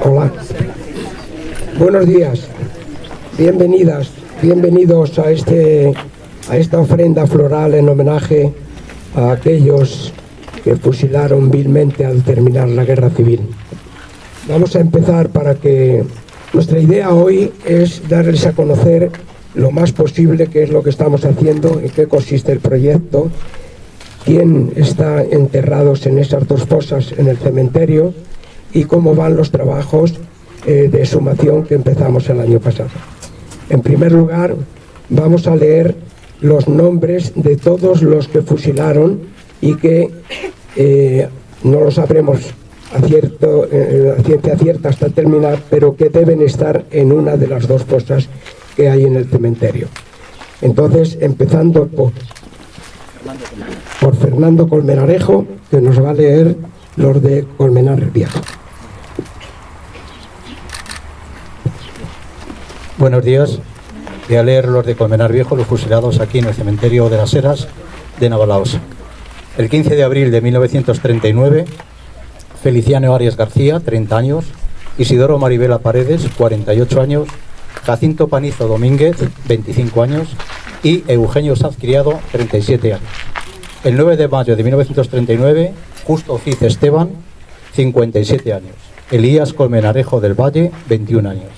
Hola. Buenos días. Bienvenidas, bienvenidos a esta ofrenda floral en homenaje a aquellos que fusilaron vilmente al terminar la guerra civil. Vamos a empezar para que nuestra idea hoy es darles a conocer lo más posible qué es lo que estamos haciendo, en qué consiste el proyecto, quién está enterrados en esas dos fosas en el cementerio y cómo van los trabajos de exhumación que empezamos el año pasado. En primer lugar, vamos a leer los nombres de todos los que fusilaron y que no lo sabremos a ciencia cierta hasta terminar, pero que deben estar en una de las dos fosas que hay en el cementerio. Entonces, empezando por Fernando Colmenarejo, que nos va a leer los de Colmenar Viejo. Buenos días. Voy a leer los de Colmenar Viejo, los fusilados aquí en el cementerio de las Heras de Navalaos. El 15 de abril de 1939, Feliciano Arias García, 30 años, Isidoro Maribela Paredes, 48 años, Jacinto Panizo Domínguez, 25 años, y Eugenio Sanz Criado, 37 años. El 9 de mayo de 1939, Justo Cid Esteban, 57 años. Elías Colmenarejo del Valle, 21 años.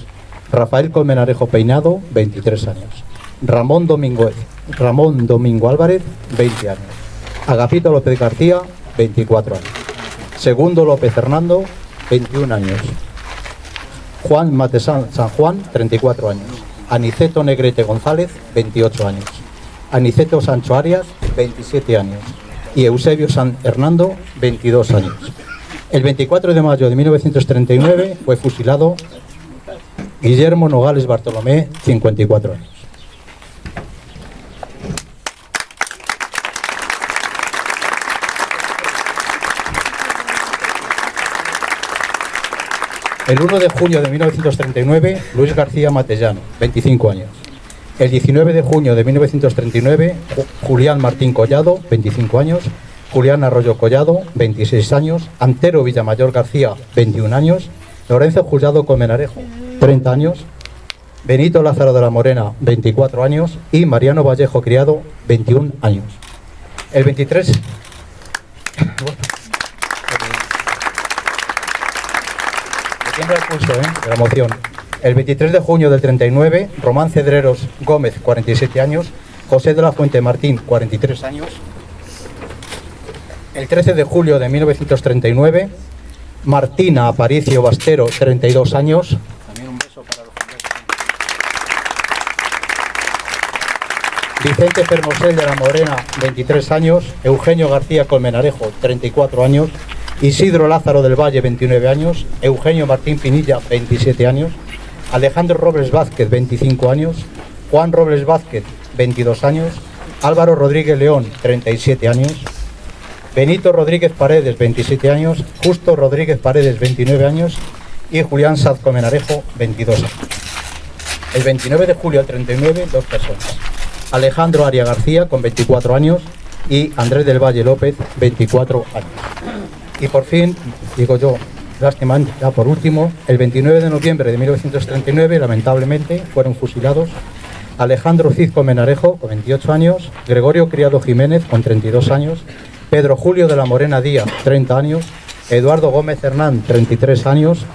Rafael Colmenarejo Peinado, 23 años. Ramón Domingo Álvarez, 20 años. Agapito López García, 24 años. Segundo López Hernando, 21 años. Juan Matesán San Juan, 34 años. Aniceto Negrete González, 28 años. Aniceto Sancho Arias, 27 años. Y Eusebio San Hernando, 22 años. El 24 de mayo de 1939 fue fusilado Guillermo Nogales Bartolomé, 54 años. El 1 de junio de 1939, Luis García Matellano, 25 años. El 19 de junio de 1939, Julián Martín Collado, 25 años. Julián Arroyo Collado, 26 años. Antero Villamayor García, 21 años. Lorenzo Collado Colmenarejo, 30 años. Benito Lázaro de la Morena, 24 años. Y Mariano Vallejo Criado, 21 años. El 23... el pulso, de la moción. El 23 de junio del 39, Román Cedreros Gómez, 47 años, José de la Fuente Martín, 43 años. El 13 de julio de 1939, Martina Aparicio Bastero, 32 años. También un beso para los Vicente Fermosel de la Morena, 23 años. Eugenio García Colmenarejo, 34 años. Isidro Lázaro del Valle, 29 años, Eugenio Martín Pinilla, 27 años, Alejandro Robles Vázquez, 25 años, Juan Robles Vázquez, 22 años, Álvaro Rodríguez León, 37 años, Benito Rodríguez Paredes, 27 años, Justo Rodríguez Paredes, 29 años y Julián Sanz Colmenarejo, 22 años. El 29 de julio del 39, dos personas. Alejandro Aria García, con 24 años, y Andrés del Valle López, 24 años. Y por fin, digo yo, lástima, ya por último, el 29 de noviembre de 1939, lamentablemente, fueron fusilados Alejandro Cid Colmenarejo, con 28 años, Gregorio Criado Jiménez, con 32 años, Pedro Julio de la Morena Díaz, 30 años, Eduardo Gómez Hernán, 33 años,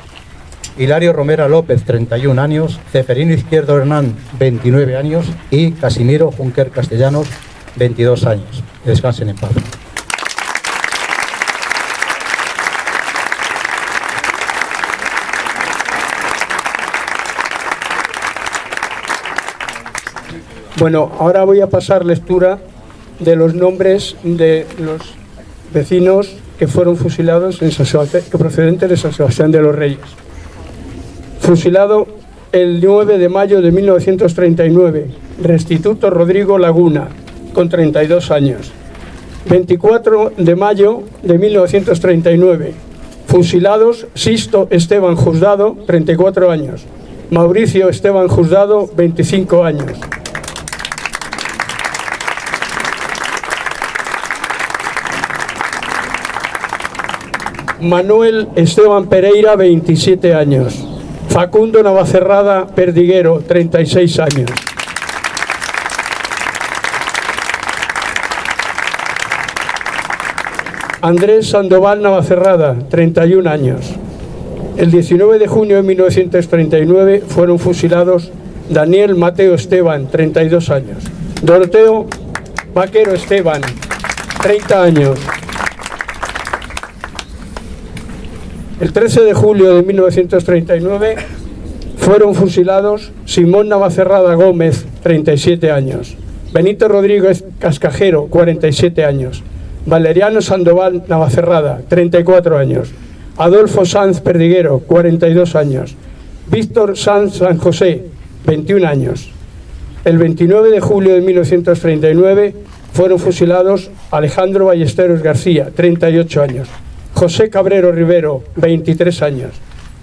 Hilario Romera López, 31 años, Ceferino Izquierdo Hernán, 29 años y Casimiro Junquer Castellanos, 22 años. Descansen en paz. Bueno, ahora voy a pasar lectura de los nombres de los vecinos que fueron fusilados en San Sebastián, procedentes de San Sebastián de los Reyes. Fusilado el 9 de mayo de 1939, Restituto Rodrigo Laguna, con 32 años. 24 de mayo de 1939, fusilados Sisto Esteban Juzgado, 34 años. Mauricio Esteban Juzgado, 25 años. Manuel Esteban Pereira, 27 años. Facundo Navacerrada Perdiguero, 36 años. Andrés Sandoval Navacerrada, 31 años. El 19 de junio de 1939 fueron fusilados Daniel Mateo Esteban, 32 años. Doroteo Vaquero Esteban, 30 años. El 13 de julio de 1939 fueron fusilados Simón Navacerrada Gómez, 37 años. Benito Rodríguez Cascajero, 47 años. Valeriano Sandoval Navacerrada, 34 años. Adolfo Sanz Perdiguero, 42 años. Víctor Sanz San José, 21 años. El 29 de julio de 1939 fueron fusilados Alejandro Ballesteros García, 38 años. José Cabrero Rivero, 23 años.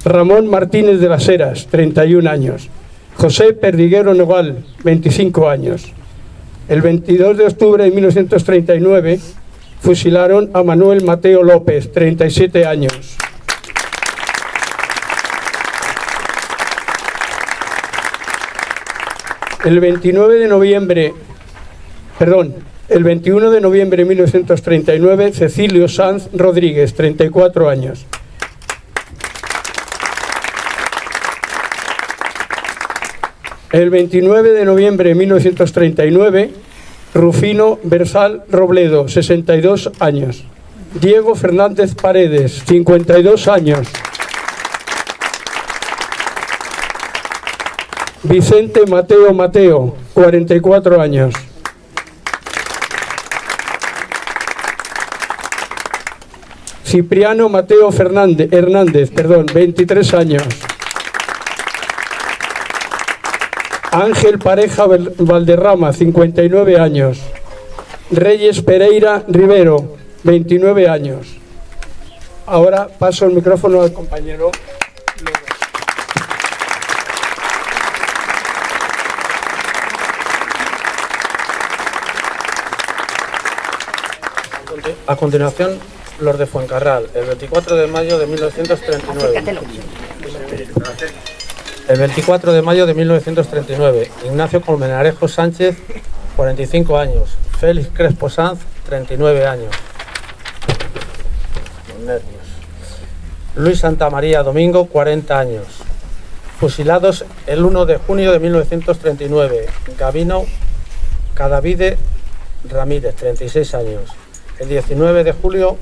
Ramón Martínez de las Heras, 31 años. José Perdiguero Nogal, 25 años. El 22 de octubre de 1939 fusilaron a Manuel Mateo López, 37 años. El 21 de noviembre de 1939, Cecilio Sanz Rodríguez, 34 años. El 29 de noviembre de 1939, Rufino Bersal Robledo, 62 años. Diego Fernández Paredes, 52 años. Vicente Mateo, 44 años. Cipriano Mateo Hernández, 23 años. Ángel Pareja Valderrama, 59 años. Reyes Pereira Rivero, 29 años. Ahora paso el micrófono al compañero. A continuación, los de Fuencarral, el 24 de mayo de 1939. El 24 de mayo de 1939, Ignacio Colmenarejo Sánchez, 45 años. Félix Crespo Sanz, 39 años. Los nervios. Luis Santamaría Domingo, 40 años. Fusilados el 1 de junio de 1939. Gabino Cadavide Ramírez, 36 años. El 19 de junio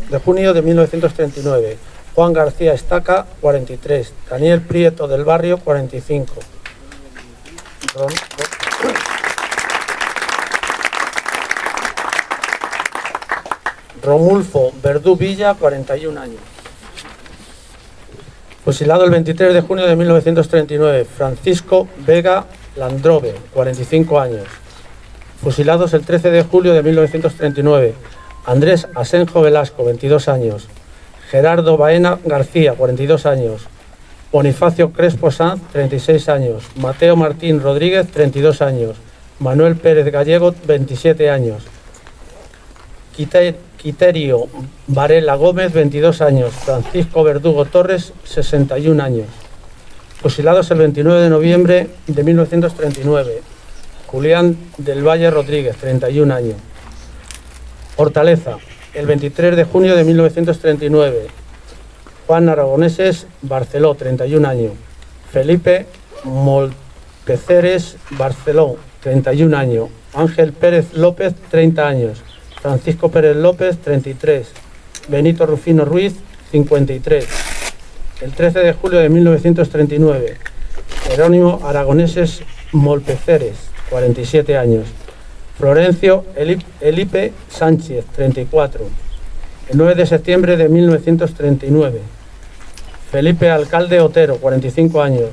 de 1939, Juan García Estaca, 43, Daniel Prieto del Barrio, 45. Romulfo Verdú Villa, 41 años. Fusilado el 23 de junio de 1939, Francisco Vega Landrove, 45 años. Fusilados el 13 de julio de 1939, Andrés Asenjo Velasco, 22 años. Gerardo Baena García, 42 años. Bonifacio Crespo Sanz, 36 años. Mateo Martín Rodríguez, 32 años. Manuel Pérez Gallego, 27 años. Quiterio Varela Gómez, 22 años. Francisco Verdugo Torres, 61 años. Fusilados el 29 de noviembre de 1939. Julián del Valle Rodríguez, 31 años. Hortaleza, el 23 de junio de 1939. Juan Aragoneses Barceló, 31 años. Felipe Molpeceres Barceló, 31 años. Ángel Pérez López, 30 años. Francisco Pérez López, 33. Benito Rufino Ruiz, 53. El 13 de julio de 1939. Jerónimo Aragoneses Molpeceres, 47 años. Florencio Elipe Sánchez, 34. El 9 de septiembre de 1939. Felipe Alcalde Otero, 45 años.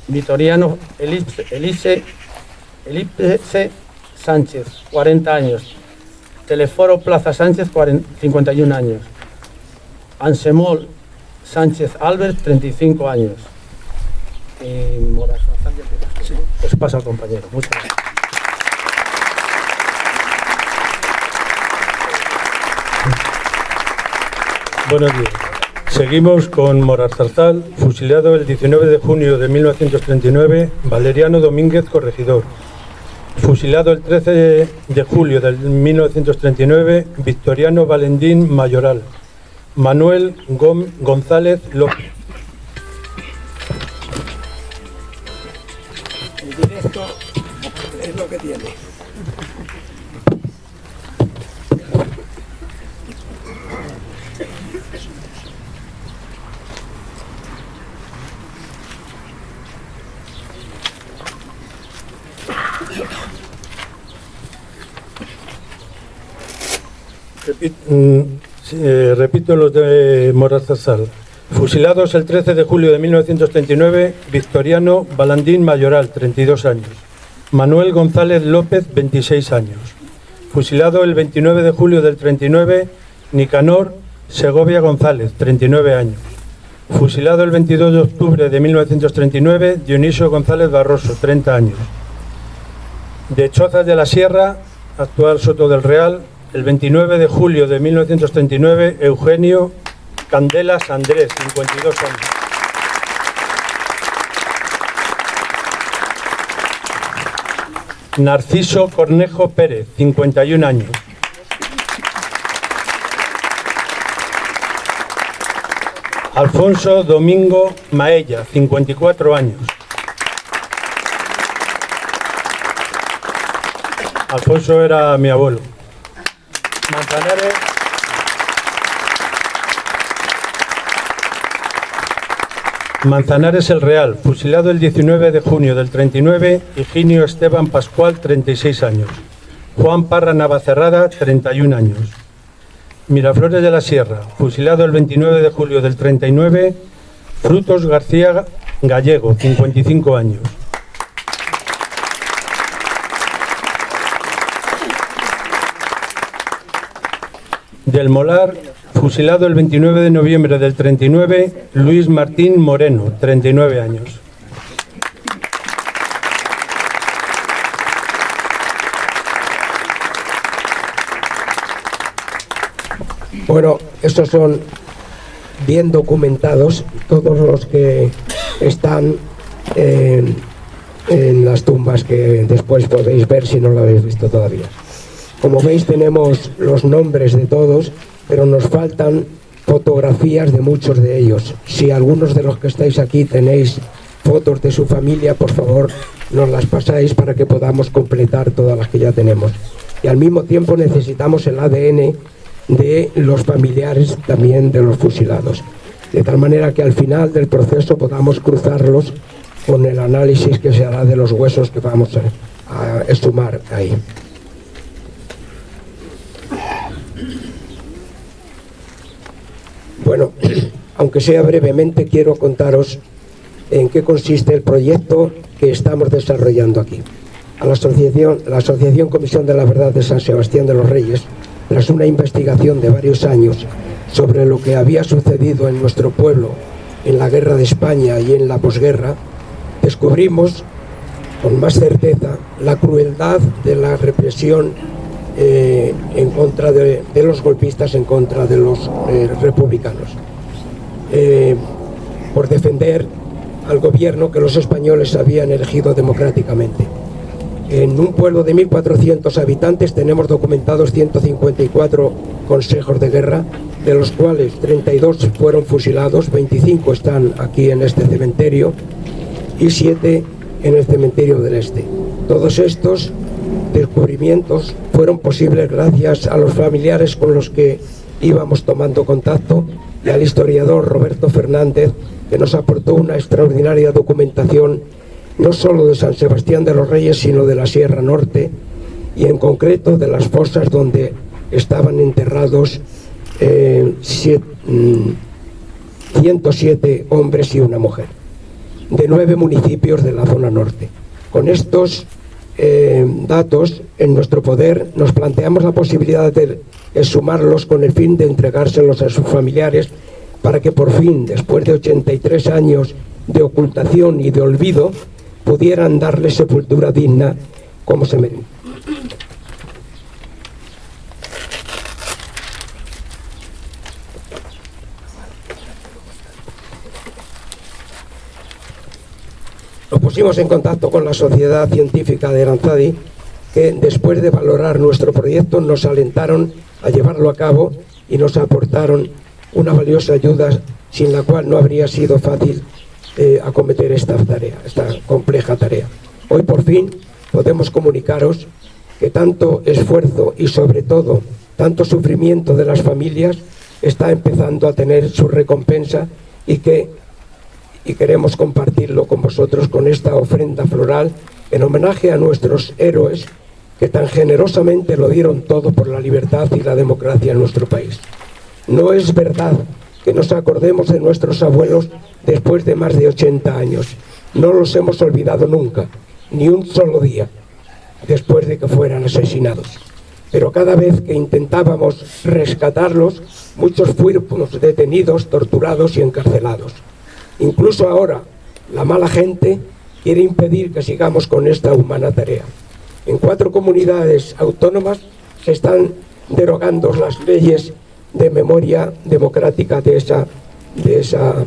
Vitoriano Elipe Sánchez, 40 años. Teleforo Plaza Sánchez, 51 años. Ansemol Sánchez Albert, 35 años. Y Morazo Sánchez, sí. Pues pasa al compañero. Muchas gracias. Buenos días. Seguimos con Morarzarzal, fusilado el 19 de junio de 1939, Valeriano Domínguez Corregidor. Fusilado el 13 de julio de 1939, Victoriano Valentín Mayoral. Manuel González López. El directo es lo que tiene. Repito los de Morarzarzal. Fusilados el 13 de julio de 1939, Victoriano Valentín Mayoral, 32 años. Manuel González López, 26 años. Fusilado el 29 de julio del 39, Nicanor Segovia González, 39 años. Fusilado el 22 de octubre de 1939, Dionisio González Barroso, 30 años. De Chozas de la Sierra, actual Soto del Real, el 29 de julio de 1939, Eugenio Candelas Andrés, 52 años. Narciso Cornejo Pérez, 51 años. Alfonso Domingo Maella, 54 años. Alfonso era mi abuelo. Manzanares el Real, fusilado el 19 de junio del 39, Higinio Esteban Pascual, 36 años. Juan Parra Navacerrada, 31 años. Miraflores de la Sierra, fusilado el 29 de julio del 39, Frutos García Gallego, 55 años. Del Molar, fusilado el 29 de noviembre del 39, Luis Martín Moreno, 39 años. Bueno, estos son bien documentados, todos los que están en las tumbas que después podéis ver si no lo habéis visto todavía. Como veis, tenemos los nombres de todos, pero nos faltan fotografías de muchos de ellos. Si algunos de los que estáis aquí tenéis fotos de su familia, por favor, nos las pasáis para que podamos completar todas las que ya tenemos. Y al mismo tiempo necesitamos el ADN de los familiares también de los fusilados, de tal manera que al final del proceso podamos cruzarlos con el análisis que se hará de los huesos que vamos a exhumar ahí. Bueno, aunque sea brevemente, quiero contaros en qué consiste el proyecto que estamos desarrollando aquí. La Asociación Comisión de la Verdad de San Sebastián de los Reyes, tras una investigación de varios años sobre lo que había sucedido en nuestro pueblo en la Guerra de España y en la posguerra, descubrimos con más certeza la crueldad de la represión en contra de los golpistas, en contra de los republicanos, por defender al gobierno que los españoles habían elegido democráticamente. En un pueblo de 1.400 habitantes tenemos documentados 154 consejos de guerra, de los cuales 32 fueron fusilados, 25 están aquí en este cementerio y 7 en el cementerio del Este. Todos estos descubrimientos fueron posibles gracias a los familiares con los que íbamos tomando contacto y al historiador Roberto Fernández, que nos aportó una extraordinaria documentación no solo de San Sebastián de los Reyes, sino de la Sierra Norte y en concreto de las fosas donde estaban enterrados 107 hombres y una mujer, de 9 municipios de la zona norte. Con estos datos en nuestro poder, nos planteamos la posibilidad de exhumarlos con el fin de entregárselos a sus familiares para que por fin, después de 83 años de ocultación y de olvido, pudieran darle sepultura digna como se merece. pusimos en contacto con la Sociedad Científica de Aranzadi, que después de valorar nuestro proyecto nos alentaron a llevarlo a cabo y nos aportaron una valiosa ayuda sin la cual no habría sido fácil acometer esta compleja tarea. Hoy por fin podemos comunicaros que tanto esfuerzo y sobre todo tanto sufrimiento de las familias está empezando a tener su recompensa y queremos compartirlo con vosotros con esta ofrenda floral en homenaje a nuestros héroes que tan generosamente lo dieron todo por la libertad y la democracia en nuestro país. No es verdad que nos acordemos de nuestros abuelos después de más de 80 años. No los hemos olvidado nunca, ni un solo día, después de que fueran asesinados. Pero cada vez que intentábamos rescatarlos, muchos fuimos detenidos, torturados y encarcelados. Incluso ahora, la mala gente quiere impedir que sigamos con esta humana tarea. En 4 comunidades autónomas se están derogando las leyes de memoria democrática de esa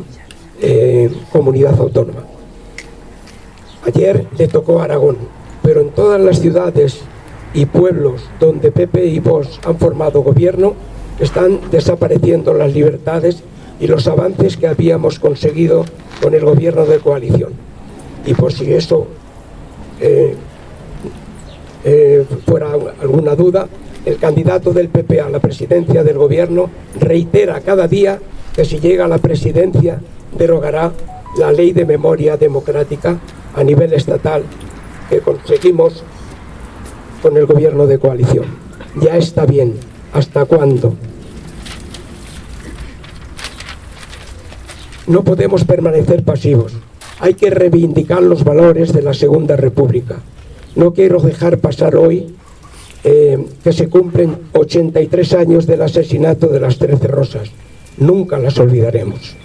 comunidad autónoma. Ayer le tocó a Aragón, pero en todas las ciudades y pueblos donde PP y Vox han formado gobierno están desapareciendo las libertades y los avances que habíamos conseguido con el gobierno de coalición. Y por si eso fuera alguna duda, el candidato del PP a la presidencia del gobierno reitera cada día que si llega a la presidencia derogará la ley de memoria democrática a nivel estatal que conseguimos con el gobierno de coalición. Ya está bien. ¿Hasta cuándo? No podemos permanecer pasivos. Hay que reivindicar los valores de la Segunda República. No quiero dejar pasar hoy que se cumplen 83 años del asesinato de las 13 Rosas. Nunca las olvidaremos.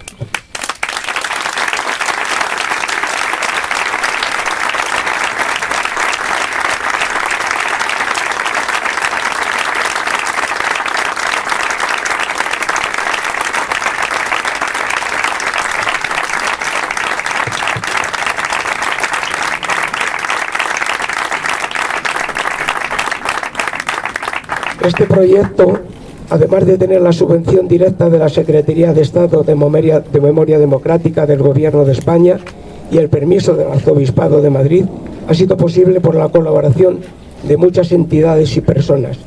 Este proyecto, además de tener la subvención directa de la Secretaría de Estado de Memoria Democrática del Gobierno de España y el permiso del Arzobispado de Madrid, ha sido posible por la colaboración de muchas entidades y personas.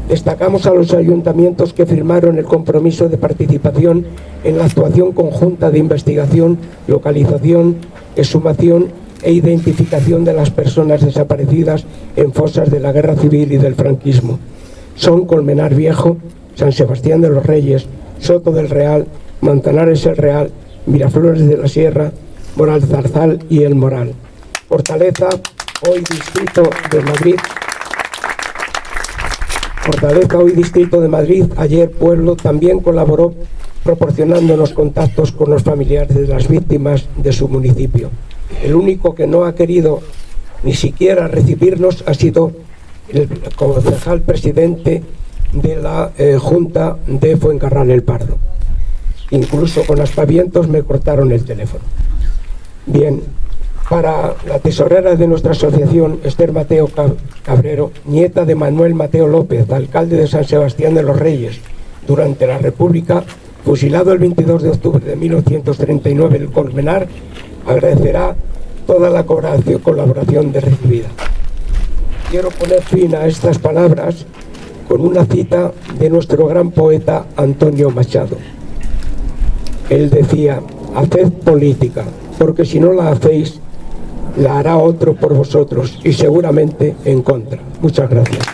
Destacamos a los ayuntamientos que firmaron el compromiso de participación en la actuación conjunta de investigación, localización, exhumación e identificación de las personas desaparecidas en fosas de la Guerra Civil y del franquismo. Son Colmenar Viejo, San Sebastián de los Reyes, Soto del Real, Manzanares el Real, Miraflores de la Sierra, Moral Zarzal y El Moral. Fortaleza, hoy Distrito de Madrid. Fortaleza, hoy Distrito de Madrid, ayer Pueblo, también colaboró proporcionándonos contactos con los familiares de las víctimas de su municipio. El único que no ha querido ni siquiera recibirnos ha sido el concejal presidente de la Junta de Fuencarral el Pardo. Incluso con aspavientos me cortaron el teléfono. Bien, para la tesorera de nuestra asociación, Esther Mateo Cabrero, nieta de Manuel Mateo López, alcalde de San Sebastián de los Reyes, durante la República, fusilado el 22 de octubre de 1939 en Colmenar, agradecerá toda la colaboración de recibida. Quiero poner fin a estas palabras con una cita de nuestro gran poeta Antonio Machado. Él decía: haced política, porque si no la hacéis, la hará otro por vosotros y seguramente en contra. Muchas gracias.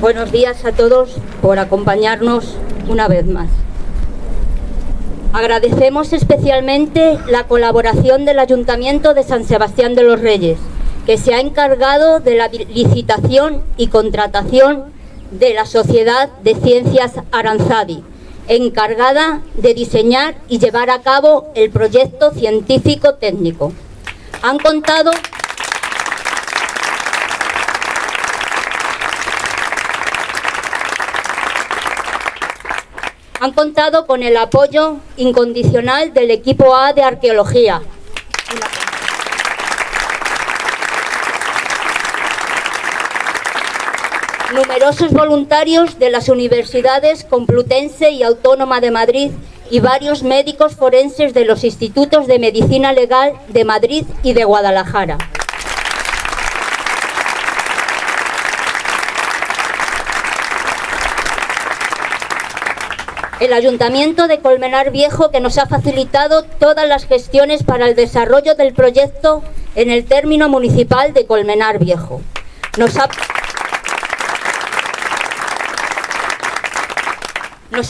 Buenos días a todos por acompañarnos una vez más. Agradecemos especialmente la colaboración del Ayuntamiento de San Sebastián de los Reyes, que se ha encargado de la licitación y contratación de la Sociedad de Ciencias Aranzadi, encargada de diseñar y llevar a cabo el proyecto científico-técnico. han contado con el apoyo incondicional del equipo A de Arqueología. Numerosos voluntarios de las universidades Complutense y Autónoma de Madrid y varios médicos forenses de los institutos de Medicina Legal de Madrid y de Guadalajara. El Ayuntamiento de Colmenar Viejo, que nos ha facilitado todas las gestiones para el desarrollo del proyecto en el término municipal de Colmenar Viejo. Nos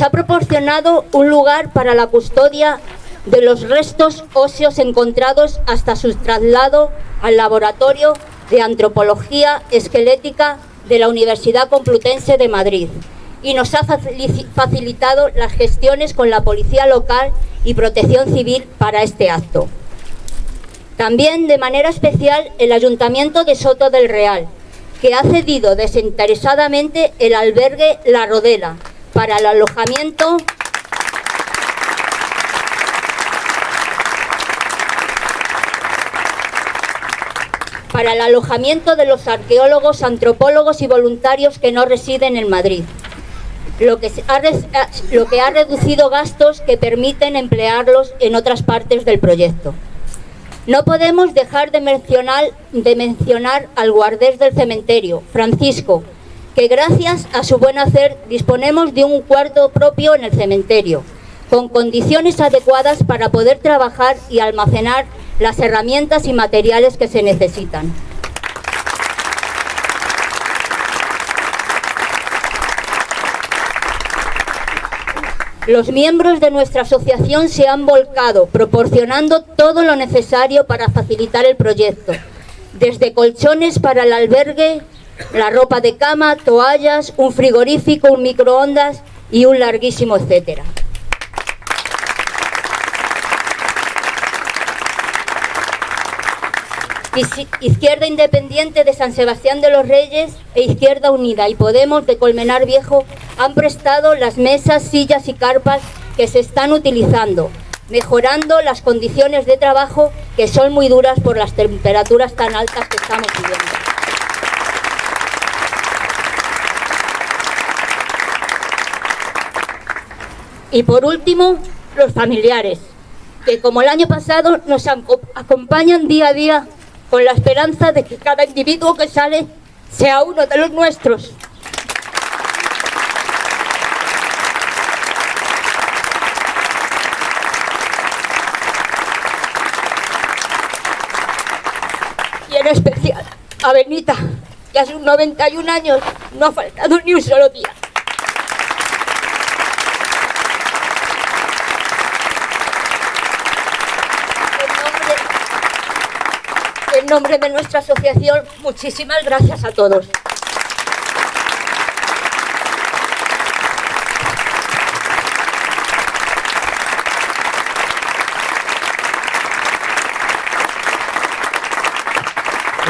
ha proporcionado un lugar para la custodia de los restos óseos encontrados hasta su traslado al Laboratorio de Antropología Esquelética de la Universidad Complutense de Madrid, y nos ha facilitado las gestiones con la Policía Local y Protección Civil para este acto. También, de manera especial, el Ayuntamiento de Soto del Real, que ha cedido desinteresadamente el albergue La Rodela para el alojamiento de los arqueólogos, antropólogos y voluntarios que no residen en Madrid, lo que ha reducido gastos que permiten emplearlos en otras partes del proyecto. No podemos dejar de mencionar al guardés del cementerio, Francisco, que gracias a su buen hacer disponemos de un cuarto propio en el cementerio, con condiciones adecuadas para poder trabajar y almacenar las herramientas y materiales que se necesitan. Los miembros de nuestra asociación se han volcado, proporcionando todo lo necesario para facilitar el proyecto, desde colchones para el albergue, la ropa de cama, toallas, un frigorífico, un microondas y un larguísimo etcétera. Izquierda Independiente de San Sebastián de los Reyes e Izquierda Unida y Podemos de Colmenar Viejo han prestado las mesas, sillas y carpas que se están utilizando, mejorando las condiciones de trabajo que son muy duras por las temperaturas tan altas que estamos viviendo. Y por último, los familiares, que como el año pasado nos acompañan día a día con la esperanza de que cada individuo que sale sea uno de los nuestros. Y en especial a Benita, que a sus 91 años no ha faltado ni un solo día. En nombre de nuestra asociación, muchísimas gracias a todos.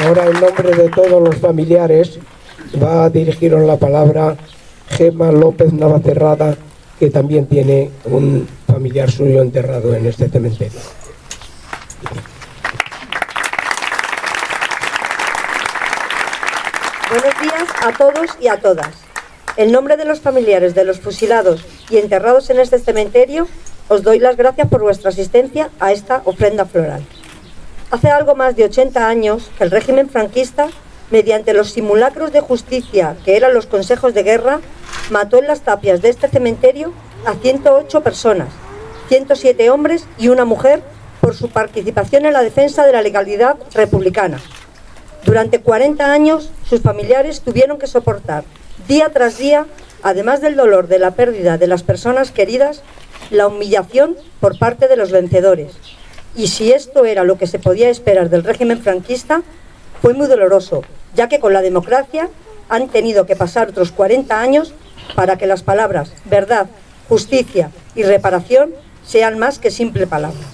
Ahora, en nombre de todos los familiares, va a dirigirnos la palabra Gemma López Navacerrada, que también tiene un familiar suyo enterrado en este cementerio. Buenos días a todos y a todas. En nombre de los familiares de los fusilados y enterrados en este cementerio, os doy las gracias por vuestra asistencia a esta ofrenda floral. Hace algo más de 80 años que el régimen franquista, mediante los simulacros de justicia que eran los consejos de guerra, mató en las tapias de este cementerio a 108 personas, 107 hombres y una mujer, por su participación en la defensa de la legalidad republicana. Durante 40 años, sus familiares tuvieron que soportar, día tras día, además del dolor de la pérdida de las personas queridas, la humillación por parte de los vencedores. Y si esto era lo que se podía esperar del régimen franquista, fue muy doloroso, ya que con la democracia han tenido que pasar otros 40 años para que las palabras verdad, justicia y reparación sean más que simples palabras.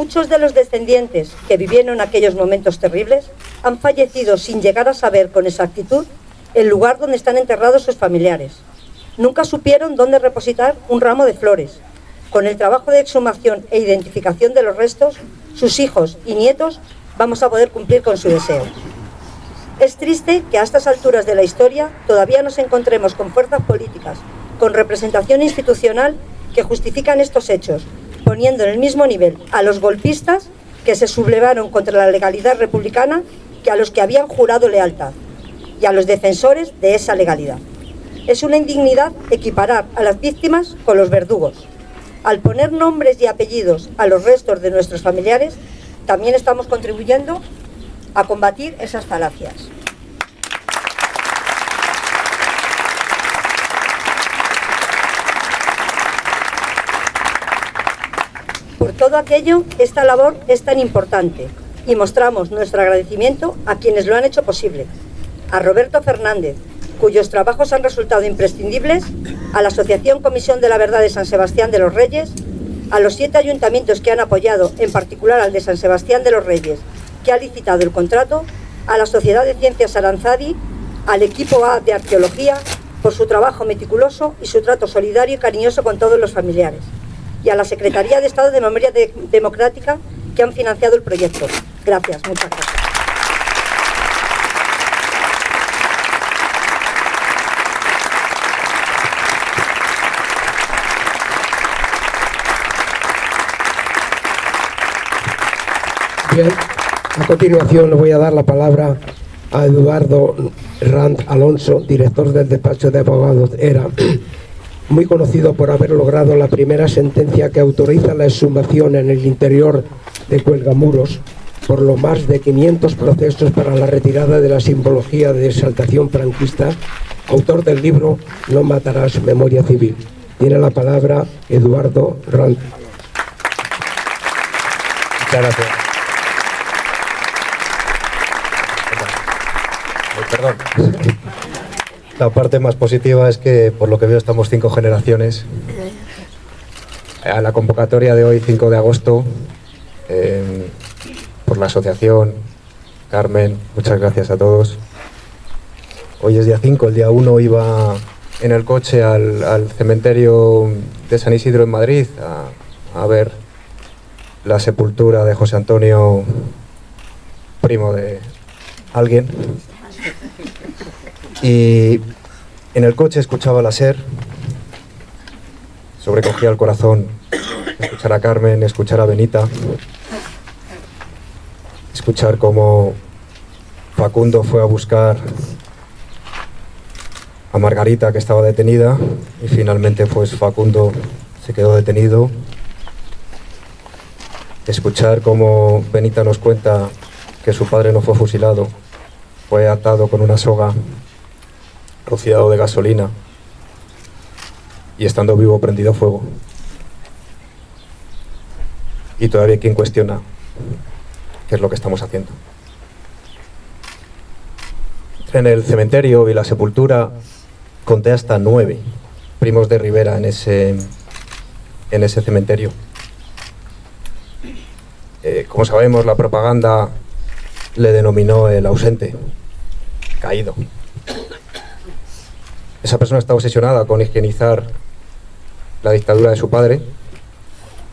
Muchos de los descendientes que vivieron aquellos momentos terribles han fallecido sin llegar a saber con exactitud el lugar donde están enterrados sus familiares. Nunca supieron dónde depositar un ramo de flores. Con el trabajo de exhumación e identificación de los restos, sus hijos y nietos vamos a poder cumplir con su deseo. Es triste que a estas alturas de la historia todavía nos encontremos con fuerzas políticas, con representación institucional que justifican estos hechos, poniendo en el mismo nivel a los golpistas que se sublevaron contra la legalidad republicana que a los que habían jurado lealtad, y a los defensores de esa legalidad. Es una indignidad equiparar a las víctimas con los verdugos. Al poner nombres y apellidos a los restos de nuestros familiares, también estamos contribuyendo a combatir esas falacias. Por todo aquello, esta labor es tan importante y mostramos nuestro agradecimiento a quienes lo han hecho posible. A Roberto Fernández, cuyos trabajos han resultado imprescindibles, a la Asociación Comisión de la Verdad de San Sebastián de los Reyes, a los 7 ayuntamientos que han apoyado, en particular al de San Sebastián de los Reyes, que ha licitado el contrato, a la Sociedad de Ciencias Aranzadi, al equipo A de Arqueología, por su trabajo meticuloso y su trato solidario y cariñoso con todos los familiares, y a la Secretaría de Estado de Memoria Democrática, que han financiado el proyecto. Gracias, muchas gracias. Bien, a continuación le voy a dar la palabra a Eduardo Rand Alonso, director del despacho de abogados ERA, muy conocido por haber logrado la primera sentencia que autoriza la exhumación en el interior de Cuelgamuros por los más de 500 procesos para la retirada de la simbología de exaltación franquista, autor del libro No matarás, memoria civil. Tiene la palabra Eduardo Rand. Muchas gracias. Perdón. La parte más positiva es que, por lo que veo, estamos 5 generaciones. A la convocatoria de hoy, 5 de agosto, por la asociación, Carmen, muchas gracias a todos. Hoy es día 5, el día 1 iba en el coche al cementerio de San Isidro en Madrid a ver la sepultura de José Antonio, primo de alguien. Y en el coche escuchaba la SER, sobrecogía el corazón escuchar a Carmen, escuchar a Benita, escuchar cómo Facundo fue a buscar a Margarita, que estaba detenida, y finalmente pues Facundo se quedó detenido. Escuchar cómo Benita nos cuenta que su padre no fue fusilado, fue atado con una soga, rociado de gasolina y estando vivo prendido fuego. Y todavía hay quien cuestiona qué es lo que estamos haciendo. En el cementerio y la sepultura conté hasta 9 primos de Rivera en ese cementerio. Como sabemos, la propaganda le denominó el ausente, caído. Esa persona está obsesionada con higienizar la dictadura de su padre.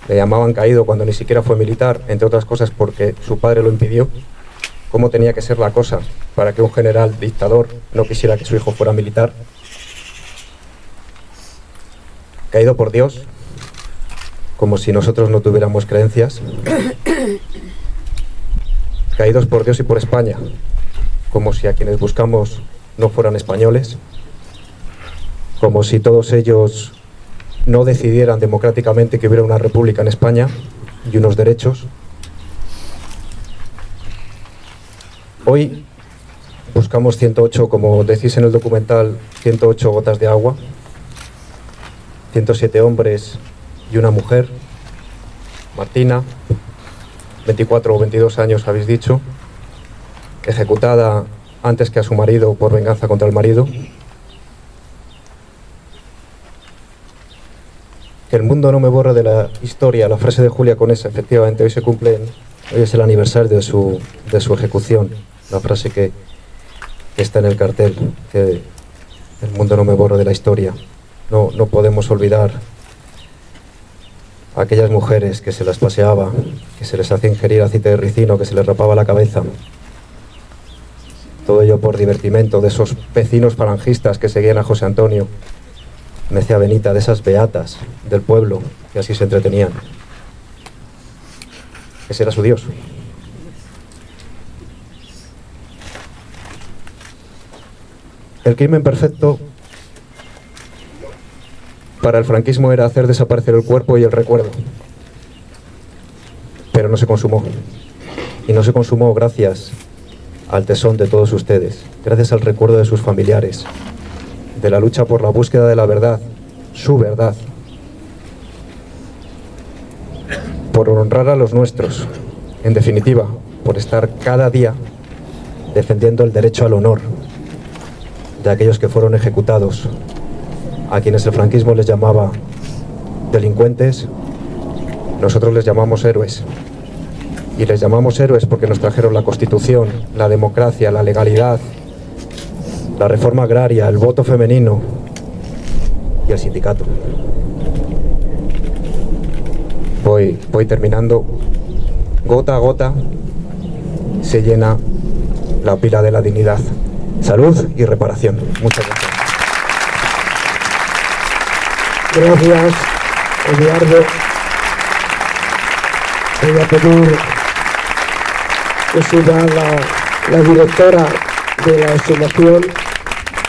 Le llamaban caído cuando ni siquiera fue militar, entre otras cosas porque su padre lo impidió. ¿Cómo tenía que ser la cosa para que un general dictador no quisiera que su hijo fuera militar? Caído por Dios, como si nosotros no tuviéramos creencias. Caídos por Dios y por España, como si a quienes buscamos no fueran españoles, como si todos ellos no decidieran democráticamente que hubiera una república en España y unos derechos. Hoy buscamos 108, como decís en el documental, 108 gotas de agua, 107 hombres y una mujer, Martina, 24 o 22 años habéis dicho, ejecutada antes que a su marido por venganza contra el marido. Que el mundo no me borre de la historia, la frase de Julia Conesa, efectivamente, hoy es el aniversario de su ejecución, la frase que está en el cartel, que el mundo no me borre de la historia. No podemos olvidar a aquellas mujeres que se las paseaba, que se les hacía ingerir aceite de ricino, que se les rapaba la cabeza. Todo ello por divertimento de esos vecinos falangistas que seguían a José Antonio, me decía Benita, de esas beatas del pueblo que así se entretenían. Ese era su Dios. El crimen perfecto para el franquismo era hacer desaparecer el cuerpo y el recuerdo. Pero no se consumó. Y no se consumó gracias al tesón de todos ustedes, gracias al recuerdo de sus familiares, de la lucha por la búsqueda de la verdad, su verdad, por honrar a los nuestros, en definitiva, por estar cada día defendiendo el derecho al honor de aquellos que fueron ejecutados, a quienes el franquismo les llamaba delincuentes, nosotros les llamamos héroes. Y les llamamos héroes porque nos trajeron la Constitución, la democracia, la legalidad, la reforma agraria, el voto femenino y el sindicato. Voy terminando. Gota a gota se llena la pila de la dignidad. Salud y reparación. Muchas gracias. Gracias, Eduardo. Voy a pedir que suba la directora de la exhumación,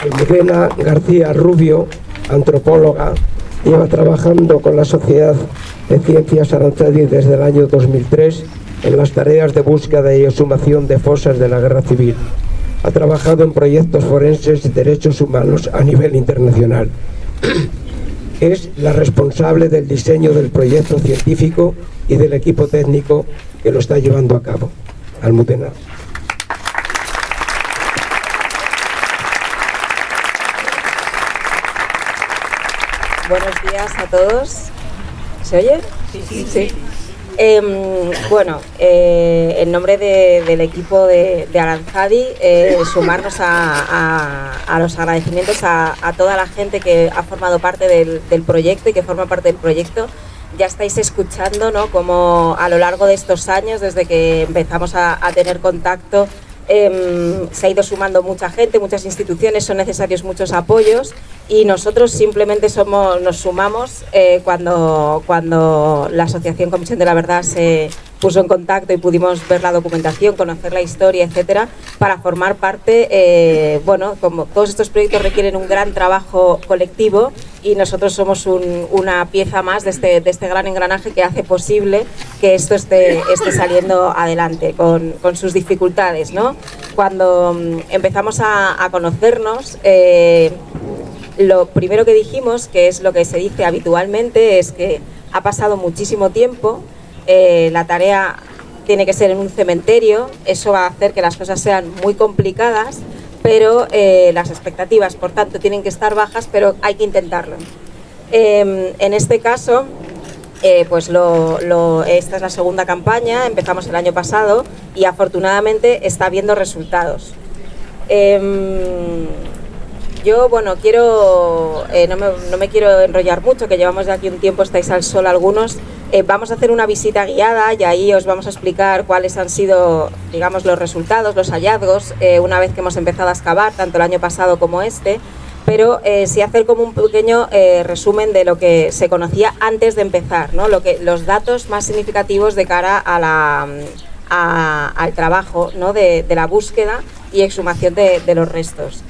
Almudena García Rubio, antropóloga, lleva trabajando con la Sociedad de Ciencias Aranzadi desde el año 2003 en las tareas de búsqueda y exhumación de fosas de la Guerra Civil. Ha trabajado en proyectos forenses y derechos humanos a nivel internacional. Es la responsable del diseño del proyecto científico y del equipo técnico que lo está llevando a cabo. Almudena. Buenos días a todos. ¿Se oye? Sí. Bueno, en nombre del equipo de Aranzadi, sumarnos a los agradecimientos a toda la gente que ha formado parte del proyecto y que forma parte del proyecto. Ya estáis escuchando, ¿no?, cómo a lo largo de estos años, desde que empezamos a tener contacto, se ha ido sumando mucha gente, muchas instituciones, son necesarios muchos apoyos y nosotros simplemente nos sumamos cuando la Asociación Comisión de la Verdad se puso en contacto y pudimos ver la documentación, conocer la historia, etcétera, para formar parte. Bueno, como todos estos proyectos requieren un gran trabajo colectivo y nosotros somos una pieza más de este gran engranaje que hace posible que esto esté saliendo adelante con sus dificultades, ¿no? Cuando empezamos a conocernos, lo primero que dijimos, que es lo que se dice habitualmente, es que ha pasado muchísimo tiempo, la tarea tiene que ser en un cementerio, eso va a hacer que las cosas sean muy complicadas, pero las expectativas, por tanto, tienen que estar bajas, pero hay que intentarlo. En este caso, pues esta es la segunda campaña, empezamos el año pasado y afortunadamente está habiendo resultados. Yo, bueno, no me quiero enrollar mucho, que llevamos ya aquí un tiempo, estáis al sol algunos. Vamos a hacer una visita guiada y ahí os vamos a explicar cuáles han sido, digamos, los resultados, los hallazgos, una vez que hemos empezado a excavar, tanto el año pasado como este. Pero sí hacer como un pequeño resumen de lo que se conocía antes de empezar, ¿no? Los datos más significativos de cara al trabajo, ¿no?, de la búsqueda y exhumación de los restos.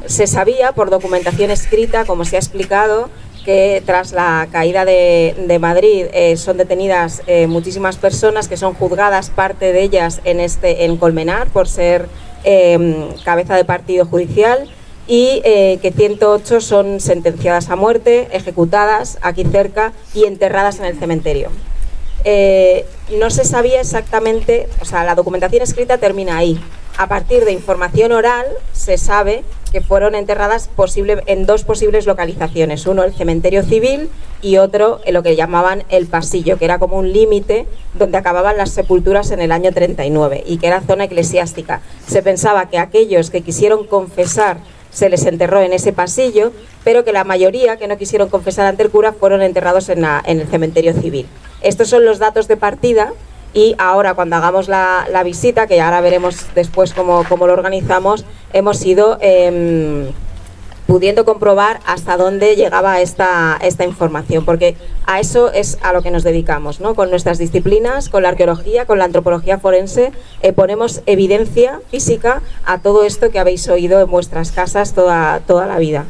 Se sabía por documentación escrita, como se ha explicado, que tras la caída de Madrid son detenidas muchísimas personas que son juzgadas, parte de ellas en Colmenar, por ser cabeza de partido judicial, y que 108 son sentenciadas a muerte, ejecutadas aquí cerca y enterradas en el cementerio. No se sabía exactamente, o sea, la documentación escrita termina ahí. A partir de información oral se sabe que fueron enterradas en dos posibles localizaciones. Uno, el cementerio civil, y otro en lo que llamaban el pasillo, que era como un límite donde acababan las sepulturas en el año 39 y que era zona eclesiástica. Se pensaba que aquellos que quisieron confesar se les enterró en ese pasillo, pero que la mayoría que no quisieron confesar ante el cura fueron enterrados en el cementerio civil. Estos son los datos de partida. Y ahora, cuando hagamos la visita, que ahora veremos después cómo lo organizamos, hemos ido pudiendo comprobar hasta dónde llegaba esta información, porque a eso es a lo que nos dedicamos, ¿no? Con nuestras disciplinas, con la arqueología, con la antropología forense, ponemos evidencia física a todo esto que habéis oído en vuestras casas toda la vida.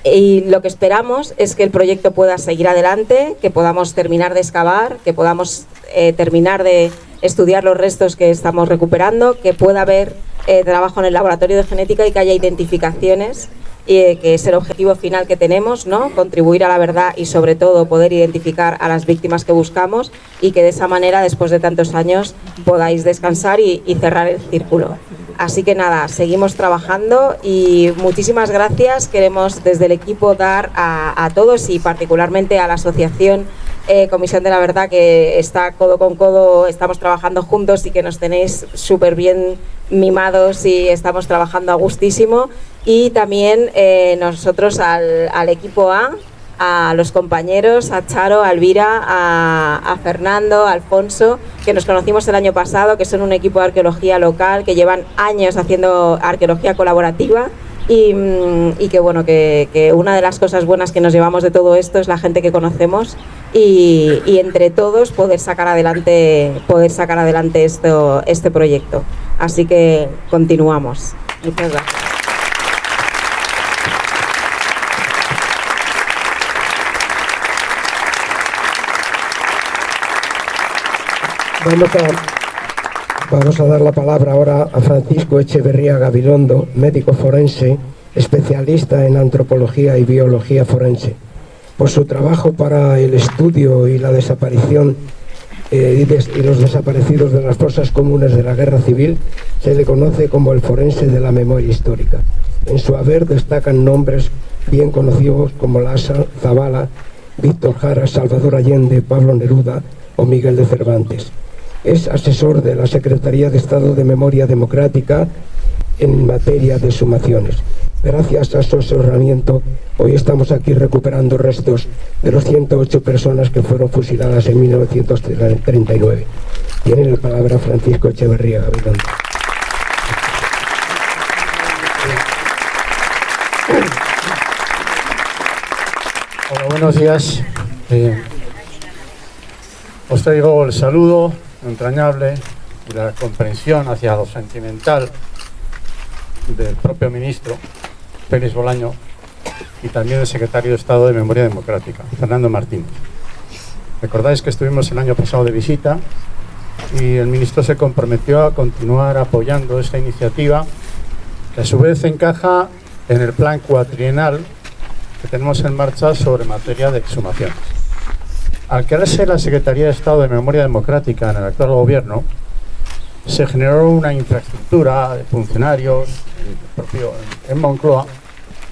Y lo que esperamos es que el proyecto pueda seguir adelante, que podamos terminar de excavar, que podamos terminar de estudiar los restos que estamos recuperando, que pueda haber trabajo en el laboratorio de genética y que haya identificaciones, que es el objetivo final que tenemos, ¿no? Contribuir a la verdad y sobre todo poder identificar a las víctimas que buscamos y que de esa manera, después de tantos años, podáis descansar y cerrar el círculo. Así que nada, seguimos trabajando y muchísimas gracias. Queremos desde el equipo dar a todos y particularmente a la asociación Comisión de la Verdad, que está codo con codo, estamos trabajando juntos y que nos tenéis súper bien mimados y estamos trabajando a gustísimo. Y también nosotros al equipo a los compañeros, a Charo, a Elvira, a Fernando, a Alfonso, que nos conocimos el año pasado, que son un equipo de arqueología local, que llevan años haciendo arqueología colaborativa y que bueno, que una de las cosas buenas que nos llevamos de todo esto es la gente que conocemos y entre todos poder sacar adelante este proyecto. Así que continuamos. Muchas gracias. Vamos a dar la palabra ahora a Francisco Echeverría Gabilondo, médico forense, especialista en antropología y biología forense. Por su trabajo para el estudio y la desaparición y los desaparecidos de las fosas comunes de la Guerra Civil, se le conoce como el forense de la memoria histórica. En su haber destacan nombres bien conocidos como Lassa, Zavala, Víctor Jara, Salvador Allende, Pablo Neruda o Miguel de Cervantes. Es asesor de la Secretaría de Estado de Memoria Democrática en materia de exhumaciones. Gracias a su asesoramiento, hoy estamos aquí recuperando restos de los 108 personas que fueron fusiladas en 1939. Tiene la palabra Francisco Echeverría Gabilondo. Hola, buenos días. Os traigo el saludo entrañable y la comprensión hacia lo sentimental del propio ministro Félix Bolaño y también del secretario de Estado de Memoria Democrática, Fernando Martínez. Recordáis que estuvimos el año pasado de visita y el ministro se comprometió a continuar apoyando esta iniciativa, que a su vez encaja en el plan cuatrienal que tenemos en marcha sobre materia de exhumaciones. Al crearse la Secretaría de Estado de Memoria Democrática en el actual gobierno, se generó una infraestructura de funcionarios propio en Moncloa.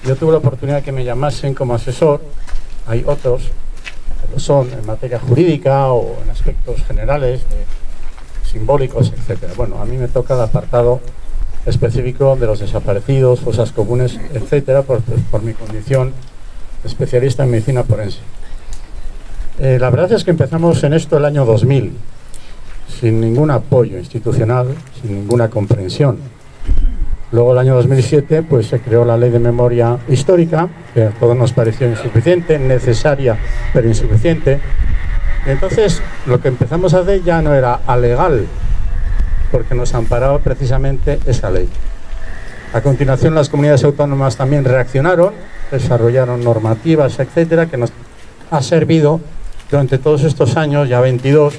Yo tuve la oportunidad de que me llamasen como asesor. Hay otros que lo son en materia jurídica o en aspectos generales, simbólicos, etc. Bueno, a mí me toca el apartado específico de los desaparecidos, fosas comunes, etc., por mi condición de especialista en medicina forense. La verdad es que empezamos en esto el año 2000, sin ningún apoyo institucional, sin ninguna comprensión. Luego, el año 2007, pues se creó la Ley de Memoria Histórica, que a todos nos pareció insuficiente, necesaria, pero insuficiente. Y entonces, lo que empezamos a hacer ya no era alegal, porque nos amparaba precisamente esa ley. A continuación, las comunidades autónomas también reaccionaron, desarrollaron normativas, etcétera, que nos ha servido durante todos estos años, ya 22,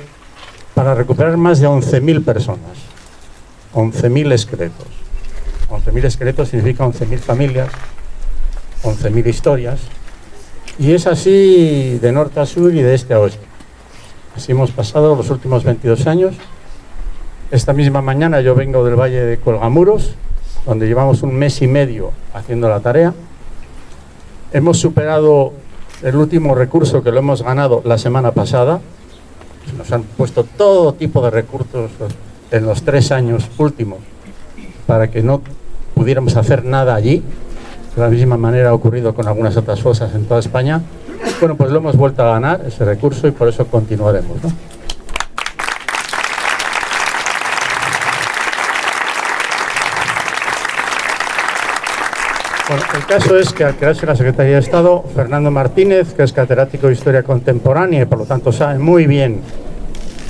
para recuperar más de 11.000 personas, 11.000 esqueletos. 11.000 esqueletos significa 11.000 familias, 11.000 historias, y es así de norte a sur y de este a oeste. Así hemos pasado los últimos 22 años. Esta misma mañana yo vengo del Valle de Cuelgamuros, donde llevamos un mes y medio haciendo la tarea. Hemos superado el último recurso, que lo hemos ganado la semana pasada. Nos han puesto todo tipo de recursos en los 3 años últimos para que no pudiéramos hacer nada allí. De la misma manera ha ocurrido con algunas otras fosas en toda España. Bueno, pues lo hemos vuelto a ganar, ese recurso, y por eso continuaremos, ¿no? Bueno, el caso es que al crearse la Secretaría de Estado, Fernando Martínez, que es catedrático de Historia Contemporánea y por lo tanto sabe muy bien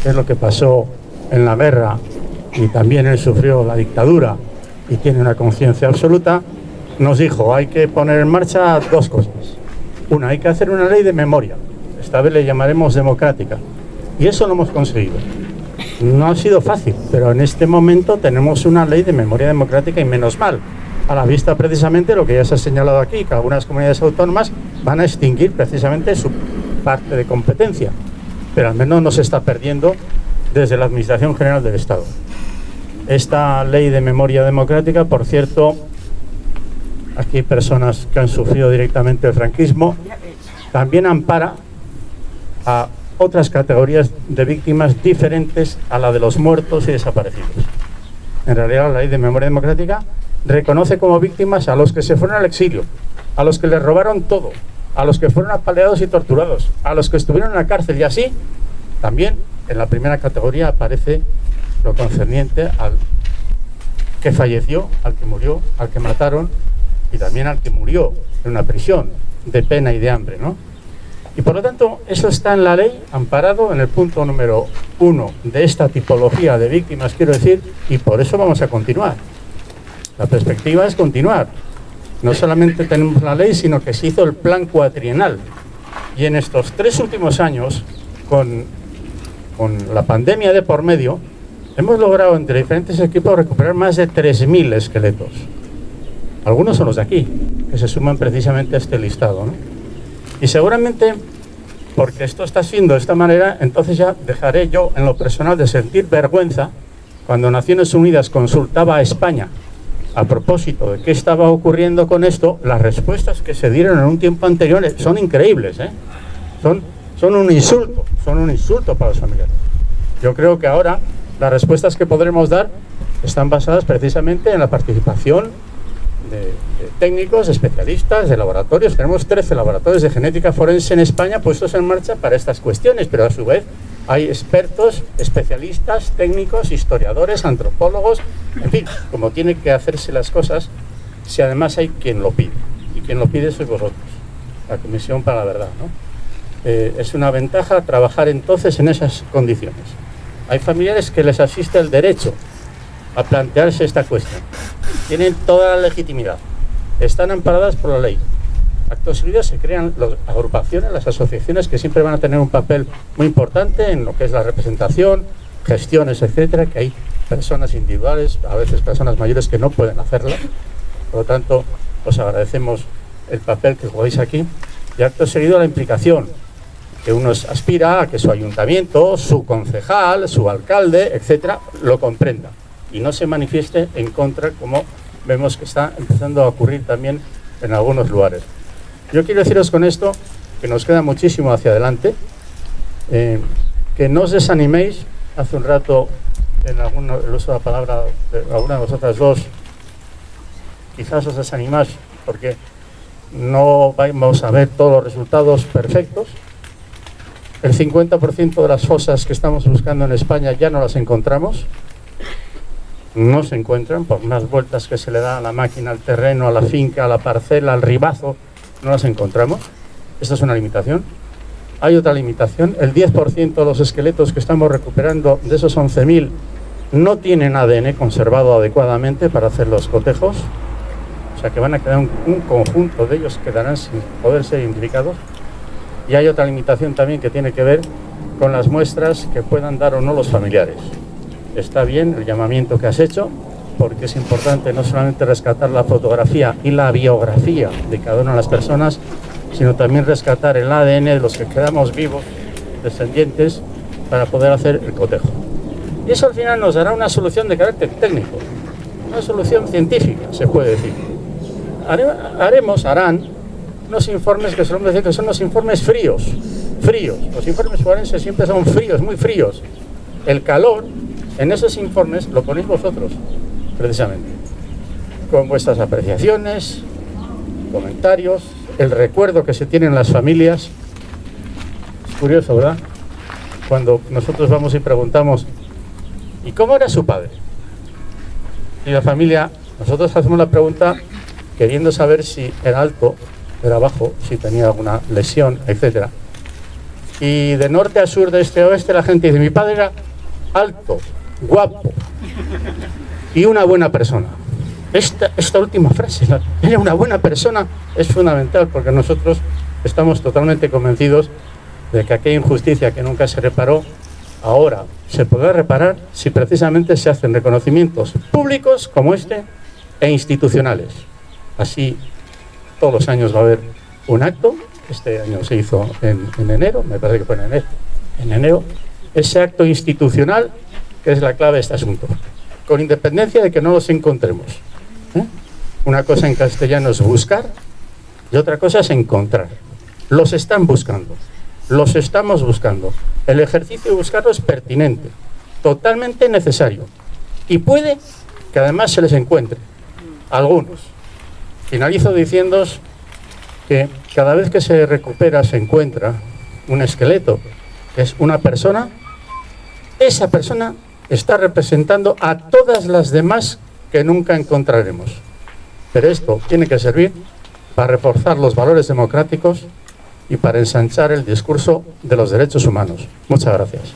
qué es lo que pasó en la guerra, y también él sufrió la dictadura y tiene una conciencia absoluta, nos dijo: hay que poner en marcha 2 cosas. Una, hay que hacer una ley de memoria, esta vez le llamaremos democrática, y eso lo hemos conseguido. No ha sido fácil, pero en este momento tenemos una ley de memoria democrática, y menos mal, a la vista precisamente lo que ya se ha señalado aquí, que algunas comunidades autónomas van a extinguir precisamente su parte de competencia, pero al menos no se está perdiendo desde la Administración General del Estado. Esta ley de memoria democrática, por cierto, aquí hay personas que han sufrido directamente el franquismo, también ampara a otras categorías de víctimas diferentes a la de los muertos y desaparecidos. En realidad, la ley de memoria democrática reconoce como víctimas a los que se fueron al exilio, a los que les robaron todo, a los que fueron apaleados y torturados, a los que estuvieron en la cárcel, y así también en la primera categoría aparece lo concerniente al que falleció, al que murió, al que mataron, y también al que murió en una prisión de pena y de hambre, ¿no? Y por lo tanto, eso está en la ley, amparado en el punto número 1 de esta tipología de víctimas, quiero decir, y por eso vamos a continuar. La perspectiva es continuar. No solamente tenemos la ley, sino que se hizo el plan cuatrienal. Y en estos 3 últimos años, con la pandemia de por medio, hemos logrado entre diferentes equipos recuperar más de 3.000 esqueletos. Algunos son los de aquí, que se suman precisamente a este listado, ¿no? Y seguramente, porque esto está siendo de esta manera, entonces ya dejaré yo en lo personal de sentir vergüenza cuando Naciones Unidas consultaba a España a propósito de qué estaba ocurriendo con esto. Las respuestas que se dieron en un tiempo anterior son increíbles, ¿eh? Son un insulto para los familiares. Yo creo que ahora las respuestas que podremos dar están basadas precisamente en la participación de técnicos, de especialistas, de laboratorios. Tenemos 13 laboratorios de genética forense en España puestos en marcha para estas cuestiones, pero a su vez hay expertos, especialistas, técnicos, historiadores, antropólogos, en fin, como tienen que hacerse las cosas, si además hay quien lo pide, y quien lo pide sois vosotros, la Comisión para la Verdad, ¿no? Es una ventaja trabajar entonces en esas condiciones. Hay familiares que les asiste el derecho a plantearse esta cuestión, tienen toda la legitimidad, están amparadas por la ley. Acto seguido se crean las agrupaciones, las asociaciones, que siempre van a tener un papel muy importante en lo que es la representación, gestiones, etcétera, que hay personas individuales, a veces personas mayores, que no pueden hacerlo. Por lo tanto, os agradecemos el papel que jugáis aquí, y acto seguido la implicación, que uno aspira a que su ayuntamiento, su concejal, su alcalde, etcétera, lo comprenda y no se manifieste en contra, como vemos que está empezando a ocurrir también en algunos lugares. Yo quiero deciros con esto que nos queda muchísimo hacia adelante, que no os desaniméis. Hace un rato, en el uso de la palabra de alguna de vosotras dos, quizás os desanimáis porque no vamos a ver todos los resultados perfectos. El 50% de las fosas que estamos buscando en España ya no las encontramos. No se encuentran por unas vueltas que se le da a la máquina, al terreno, a la finca, a la parcela, al ribazo. No las encontramos. Esta es una limitación. Hay otra limitación. El 10% de los esqueletos que estamos recuperando, de esos 11.000, no tienen ADN conservado adecuadamente para hacer los cotejos. O sea que van a quedar un conjunto de ellos quedarán sin poder ser identificados. Y hay otra limitación también que tiene que ver con las muestras que puedan dar o no los familiares. Está bien el llamamiento que has hecho, porque es importante no solamente rescatar la fotografía y la biografía de cada una de las personas, sino también rescatar el ADN de los que quedamos vivos, descendientes, para poder hacer el cotejo. Y eso al final nos dará una solución de carácter técnico, una solución científica, se puede decir. Harán unos informes que solemos decir que son unos informes fríos. Los informes forenses siempre son fríos, muy fríos. El calor en esos informes lo ponéis vosotros, precisamente, con vuestras apreciaciones, comentarios, el recuerdo que se tiene en las familias. Es curioso, ¿verdad? Cuando nosotros vamos y preguntamos, ¿y cómo era su padre? Y la familia, nosotros hacemos la pregunta queriendo saber si era alto, era bajo, si tenía alguna lesión, etcétera. Y de norte a sur, de este a oeste, la gente dice, mi padre era alto, guapo y una buena persona. Esta última frase, era una buena persona, es fundamental, porque nosotros estamos totalmente convencidos de que aquella injusticia que nunca se reparó, ahora se podrá reparar si precisamente se hacen reconocimientos públicos como este e institucionales. Así, todos los años va a haber un acto. Este año se hizo en enero, me parece que fue en enero, ese acto institucional que es la clave de este asunto, con independencia de que no los encontremos. Una cosa en castellano es buscar y otra cosa es encontrar. Los están buscando, los estamos buscando. El ejercicio de buscarlo es pertinente, totalmente necesario, y puede que además se les encuentre algunos. Finalizo diciéndoos que cada vez que se recupera, se encuentra un esqueleto, que es una persona, esa persona está representando a todas las demás que nunca encontraremos. Pero esto tiene que servir para reforzar los valores democráticos y para ensanchar el discurso de los derechos humanos. Muchas gracias.